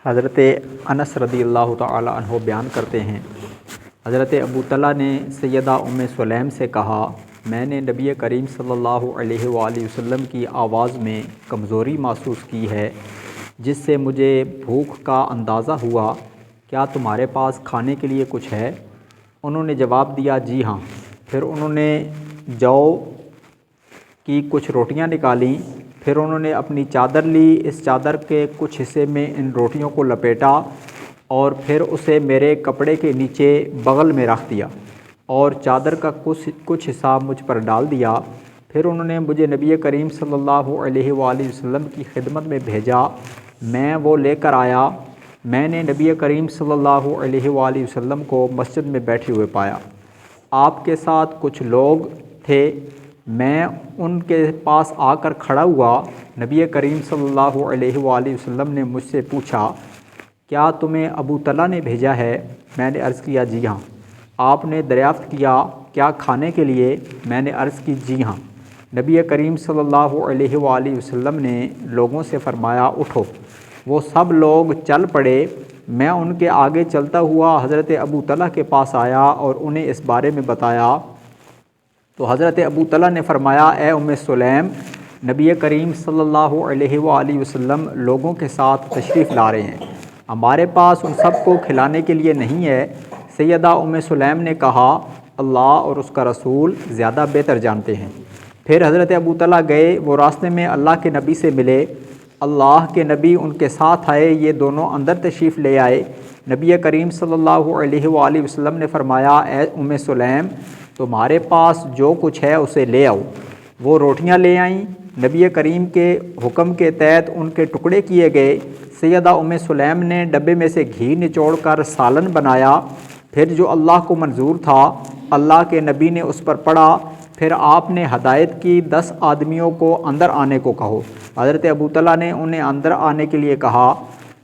حضرت انس رضی اللہ تعالی عنہ بیان کرتے ہیں، حضرت ابو طلحہ نے سیدہ ام سلیم سے کہا، میں نے نبی کریم صلی اللہ علیہ وآلہ وسلم کی آواز میں کمزوری محسوس کی ہے، جس سے مجھے بھوک کا اندازہ ہوا، کیا تمہارے پاس کھانے کے لیے کچھ ہے؟ انہوں نے جواب دیا، جی ہاں۔ پھر انہوں نے جو کی کچھ روٹیاں نکالیں، پھر انہوں نے اپنی چادر لی، اس چادر کے کچھ حصے میں ان روٹیوں کو لپیٹا اور پھر اسے میرے کپڑے کے نیچے بغل میں رکھ دیا اور چادر کا کچھ حصہ مجھ پر ڈال دیا۔ پھر انہوں نے مجھے نبی کریم صلی اللہ علیہ وآلہ وسلم کی خدمت میں بھیجا، میں وہ لے کر آیا۔ میں نے نبی کریم صلی اللہ علیہ وآلہ وسلم کو مسجد میں بیٹھے ہوئے پایا، آپ کے ساتھ کچھ لوگ تھے، میں ان کے پاس آ کر کھڑا ہوا۔ نبی کریم صلی اللہ علیہ وآلہ وسلم نے مجھ سے پوچھا، کیا تمہیں ابو طلحہ نے بھیجا ہے؟ میں نے عرض کیا، جی ہاں۔ آپ نے دریافت کیا، کیا کھانے کے لیے؟ میں نے عرض کی، جی ہاں۔ نبی کریم صلی اللہ علیہ وآلہ وسلم نے لوگوں سے فرمایا، اٹھو۔ وہ سب لوگ چل پڑے۔ میں ان کے آگے چلتا ہوا حضرت ابو طلحہ کے پاس آیا اور انہیں اس بارے میں بتایا تو حضرت ابو طلحہ نے فرمایا، اے ام سلیم، نبی کریم صلی اللہ علیہ وآلہ وسلم لوگوں کے ساتھ تشریف لا رہے ہیں، ہمارے پاس ان سب کو کھلانے کے لیے نہیں ہے۔ سیدہ ام سلیم نے کہا، اللہ اور اس کا رسول زیادہ بہتر جانتے ہیں۔ پھر حضرت ابو طلحہ گئے، وہ راستے میں اللہ کے نبی سے ملے، اللہ کے نبی ان کے ساتھ آئے، یہ دونوں اندر تشریف لے آئے۔ نبی کریم صلی اللہ علیہ وآلہ وسلم نے فرمایا، اے ام سلیم، تمہارے پاس جو کچھ ہے اسے لے آؤ۔ وہ روٹیاں لے آئیں، نبی کریم کے حکم کے تحت ان کے ٹکڑے کیے گئے۔ سیدہ ام سلیم نے ڈبے میں سے گھی نچوڑ کر سالن بنایا، پھر جو اللہ کو منظور تھا اللہ کے نبی نے اس پر پڑھا، پھر آپ نے ہدایت کی، 10 آدمیوں کو اندر آنے کو کہو۔ حضرت ابو طلحہ نے انہیں اندر آنے کے لیے کہا،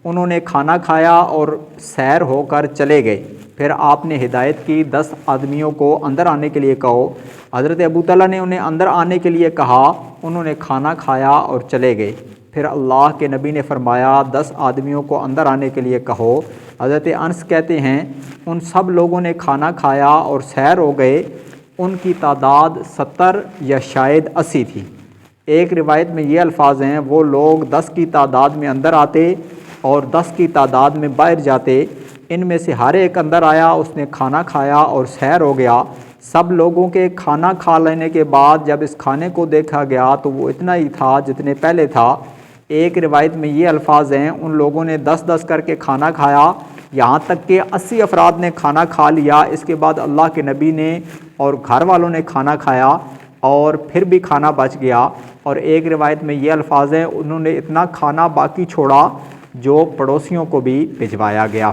انہوں نے کھانا کھایا اور سیر ہو کر چلے گئے۔ پھر آپ نے ہدایت کی، 10 آدمیوں کو اندر آنے کے لیے کہو۔ حضرت ابو طلحہ نے انہیں اندر آنے کے لیے کہا، انہوں نے کھانا کھایا اور چلے گئے۔ پھر اللہ کے نبی نے فرمایا، 10 آدمیوں کو اندر آنے کے لیے کہو۔ حضرت انس کہتے ہیں، ان سب لوگوں نے کھانا کھایا اور سیر ہو گئے، ان کی تعداد 70 یا شاید 80 تھی۔ ایک روایت میں یہ الفاظ ہیں، وہ لوگ 10 کی تعداد میں اندر آتے اور 10 کی تعداد میں باہر جاتے، ان میں سے ہر ایک اندر آیا، اس نے کھانا کھایا اور سیر ہو گیا۔ سب لوگوں کے کھانا کھا لینے کے بعد جب اس کھانے کو دیکھا گیا تو وہ اتنا ہی تھا جتنے پہلے تھا۔ ایک روایت میں یہ الفاظ ہیں، ان لوگوں نے 10 کر کے کھانا کھایا، یہاں تک کہ 80 افراد نے کھانا کھا لیا۔ اس کے بعد اللہ کے نبی نے اور گھر والوں نے کھانا کھایا اور پھر بھی کھانا بچ گیا۔ اور ایک روایت میں یہ الفاظ ہیں، انہوں نے اتنا کھانا باقی چھوڑا جو پڑوسیوں کو بھی بھجوایا گیا۔